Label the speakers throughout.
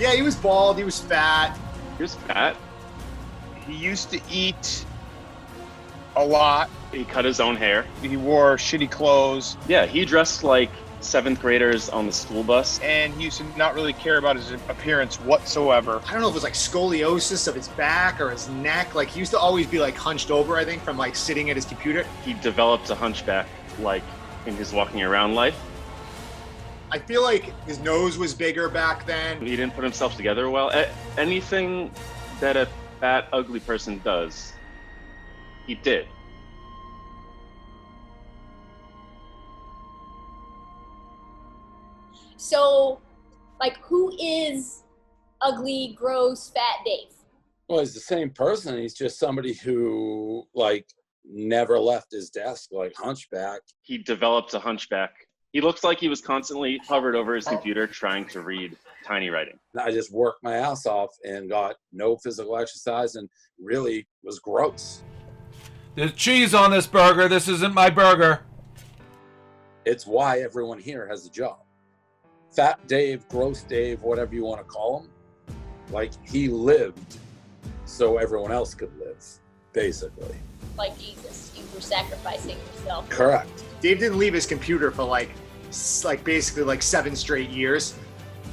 Speaker 1: Yeah, he was bald. He was fat.
Speaker 2: He was fat.
Speaker 3: He used to eat a lot.
Speaker 2: He cut his own hair.
Speaker 3: He wore shitty clothes.
Speaker 2: Yeah, he dressed like 7th graders on the school bus.
Speaker 3: And he used to not really care about his appearance whatsoever.
Speaker 1: I don't know if it was like scoliosis of his back or his neck. Like he used to always be like hunched over, I think, from like sitting at his computer.
Speaker 2: He developed a hunchback like in his walking around life.
Speaker 1: I feel like his nose was bigger back then.
Speaker 2: He didn't put himself together well. Anything that a fat, ugly person does, he did.
Speaker 4: So, like, who is ugly, gross, fat Dave?
Speaker 5: Well, he's the same person. He's just somebody who, like, never left his desk, like hunchback.
Speaker 2: He developed a hunchback. He looks like he was constantly hovered over his computer trying to read tiny writing.
Speaker 5: I just worked my ass off and got no physical exercise and really was gross.
Speaker 6: There's cheese on this burger. This isn't my burger.
Speaker 5: It's why everyone here has a job. Fat Dave, gross Dave, whatever you want to call him, like he lived so everyone else could live, basically.
Speaker 4: Like Jesus, you were sacrificing yourself.
Speaker 5: Correct.
Speaker 1: Dave didn't leave his computer for like basically like 7 straight years.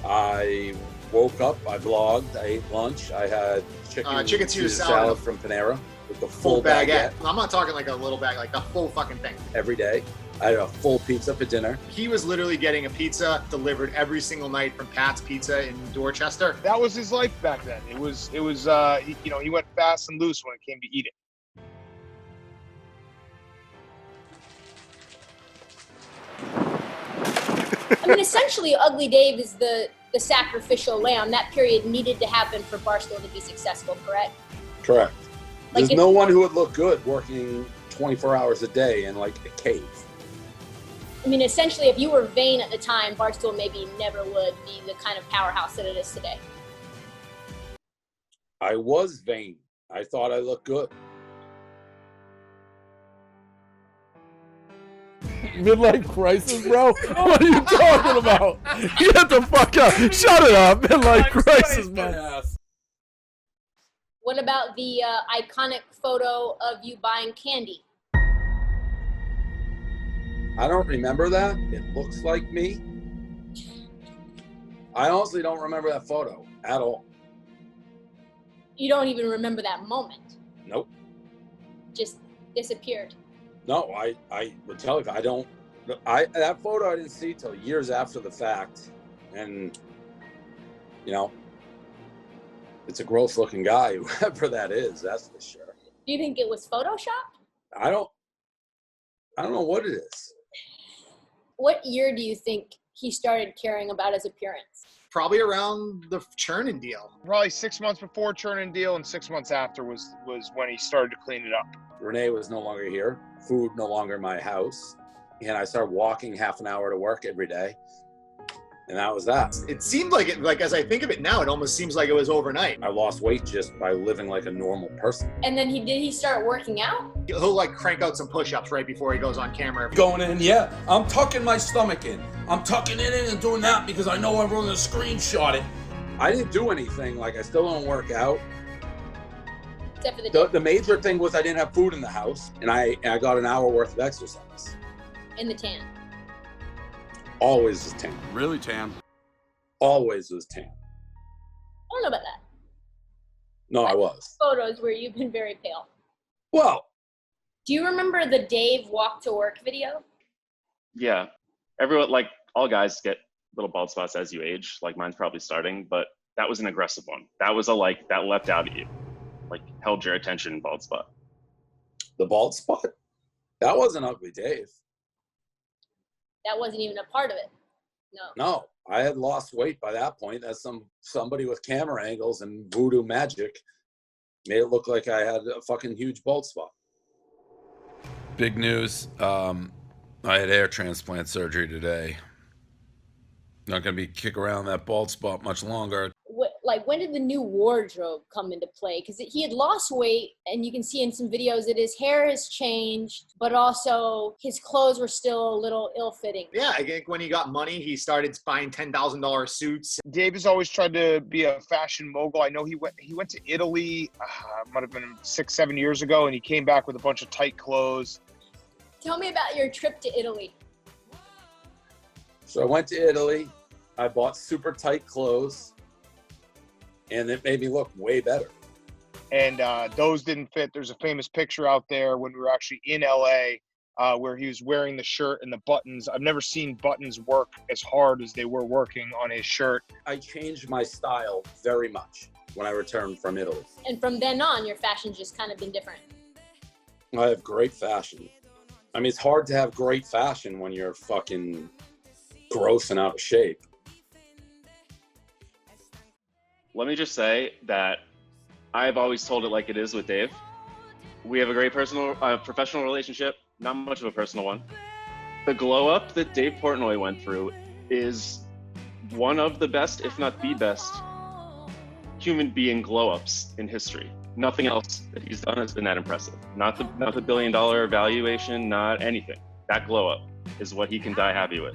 Speaker 5: I woke up, I vlogged, I ate lunch, I had chicken Caesar salad from Panera with the full baguette.
Speaker 1: I'm not talking like a little bag, like the full fucking thing.
Speaker 5: Every day. I had a full pizza for dinner.
Speaker 1: He was literally getting a pizza delivered every single night from Pat's Pizza in Dorchester.
Speaker 3: That was his life back then. It was he went fast and loose when it came to eating.
Speaker 4: I mean, essentially, Ugly Dave is the sacrificial lamb. That period needed to happen for Barstool to be successful, correct?
Speaker 5: Correct.
Speaker 4: Like
Speaker 5: There's no one who would look good working 24 hours a day in like a cave.
Speaker 4: I mean, essentially, if you were vain at the time, Barstool maybe never would be the kind of powerhouse that it is today.
Speaker 5: I was vain. I thought I looked good.
Speaker 6: Midlife crisis, bro? What are you talking about? Get the fuck up. Shut it up. Midlife crisis, my ass.
Speaker 4: What about the iconic photo of you buying candy?
Speaker 5: I don't remember that. It looks like me. I honestly don't remember that photo at all.
Speaker 4: You don't even remember that moment.
Speaker 5: Nope.
Speaker 4: Just disappeared.
Speaker 5: No, I would tell you, I don't. That photo I didn't see till years after the fact, and you know, it's a gross-looking guy, whoever that is. That's for sure.
Speaker 4: Do you think it was photoshopped?
Speaker 5: I don't know what it is.
Speaker 4: What year do you think he started caring about his appearance?
Speaker 1: Probably around the Churnin deal.
Speaker 3: Probably 6 months before Churn and Deal and 6 months after was when he started to clean it up.
Speaker 5: Renee was no longer here. Food no longer in my house. And I started walking half an hour to work every day. And that was that.
Speaker 1: It seemed like it, like as I think of it now, it almost seems like it was overnight.
Speaker 5: I lost weight just by living like a normal person.
Speaker 4: And then he start working out?
Speaker 1: He'll like crank out some push-ups right before he goes on camera.
Speaker 6: Going in, yeah. I'm tucking my stomach in. I'm tucking it in and doing that because I know everyone's going to screenshot it.
Speaker 5: I didn't do anything. Like, I still don't work out.
Speaker 4: Except for the
Speaker 5: The major thing was I didn't have food in the house, and I got an hour worth of exercise.
Speaker 4: in the tan.
Speaker 5: Always was tan.
Speaker 6: Really, Tam?
Speaker 5: Always was tan.
Speaker 4: I don't know about that.
Speaker 5: No, I was.
Speaker 4: Photos where you've been very pale.
Speaker 5: Well,
Speaker 4: Do you remember the Dave walk to work video?
Speaker 2: Yeah. Everyone, like, all guys get little bald spots as you age. Like, mine's probably starting, but that was an aggressive one. That was that leapt out at you. Like, held your attention, bald spot.
Speaker 5: the bald spot? That wasn't Ugly Dave.
Speaker 4: That wasn't even a part of it. No.
Speaker 5: No, I had lost weight by that point. That's somebody with camera angles and voodoo magic made it look like I had a fucking huge bald spot.
Speaker 6: Big news. I had hair transplant surgery today. Not going to be kick around that bald spot much longer.
Speaker 4: like, when did the new wardrobe come into play? Because he had lost weight, and you can see in some videos that his hair has changed, but also his clothes were still a little ill-fitting.
Speaker 1: Yeah, I think when he got money, he started buying $10,000 suits.
Speaker 3: Dave has always tried to be a fashion mogul. I know he went to Italy, might have been 6-7 years ago, and he came back with a bunch of tight clothes.
Speaker 4: Tell me about your trip to Italy.
Speaker 5: So I went to Italy. I bought super tight clothes, and it made me look way better.
Speaker 3: And those didn't fit. There's a famous picture out there when we were actually in LA where he was wearing the shirt and the buttons. I've never seen buttons work as hard as they were working on his shirt.
Speaker 5: I changed my style very much when I returned from Italy.
Speaker 4: And from then on, your fashion's just kind of been different.
Speaker 5: I have great fashion. I mean, it's hard to have great fashion when you're fucking gross and out of shape.
Speaker 2: Let me just say that I've always told it like it is with Dave. We have a great professional relationship, not much of a personal one. The glow up that Dave Portnoy went through is one of the best, if not the best, human being glow ups in history. Nothing else that he's done has been that impressive. Not the $1 billion valuation, not anything. That glow up is what he can die happy with.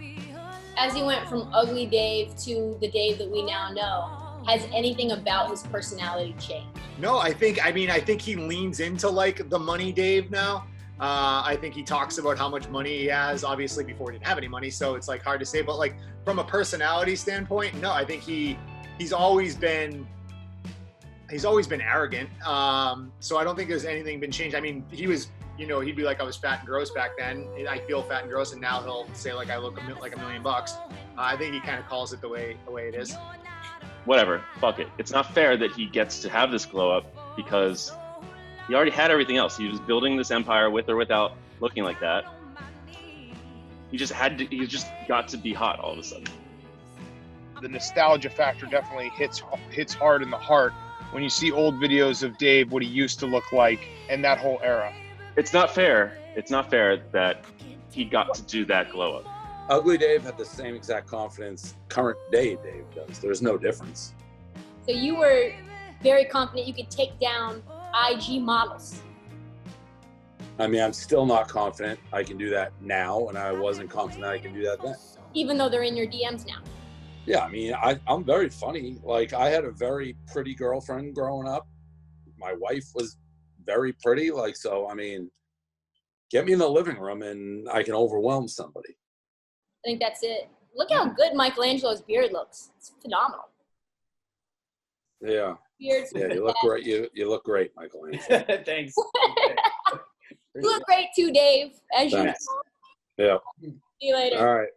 Speaker 4: As he went from ugly Dave to the Dave that we now know, has anything about his personality changed?
Speaker 1: No, I think he leans into like the money Dave now. I think he talks about how much money he has, obviously before he didn't have any money, so it's like hard to say, but like from a personality standpoint, no, I think he's always been arrogant. So I don't think there's anything been changed. I mean, he was, he'd be like, I was fat and gross back then. I feel fat and gross, and now he'll say like I look like $1 million. I think he kind of calls it the way it is.
Speaker 2: Whatever, fuck it. It's not fair that he gets to have this glow up because he already had everything else. He was building this empire with or without looking like that. He just got to be hot all of a sudden.
Speaker 3: The nostalgia factor definitely hits hard in the heart when you see old videos of Dave, what he used to look like, and that whole era.
Speaker 2: It's not fair. It's not fair that he got to do that glow up.
Speaker 5: Ugly Dave had the same exact confidence current day Dave does. There's no difference.
Speaker 4: So you were very confident you could take down IG models.
Speaker 5: I mean, I'm still not confident I can do that now, and I wasn't confident I can do that then.
Speaker 4: Even though they're in your DMs now.
Speaker 5: Yeah, I mean, I'm very funny. Like, I had a very pretty girlfriend growing up. My wife was very pretty. Like, so, I mean, get me in the living room and I can overwhelm somebody.
Speaker 4: I think that's it. Look how good Michelangelo's beard looks. It's phenomenal.
Speaker 5: Yeah.
Speaker 4: Beard's
Speaker 5: Yeah, you look great. You look great, Michelangelo.
Speaker 7: Thanks.
Speaker 4: You look great too, Dave. As you know.
Speaker 5: Thanks. Yeah.
Speaker 4: See you later.
Speaker 5: All right.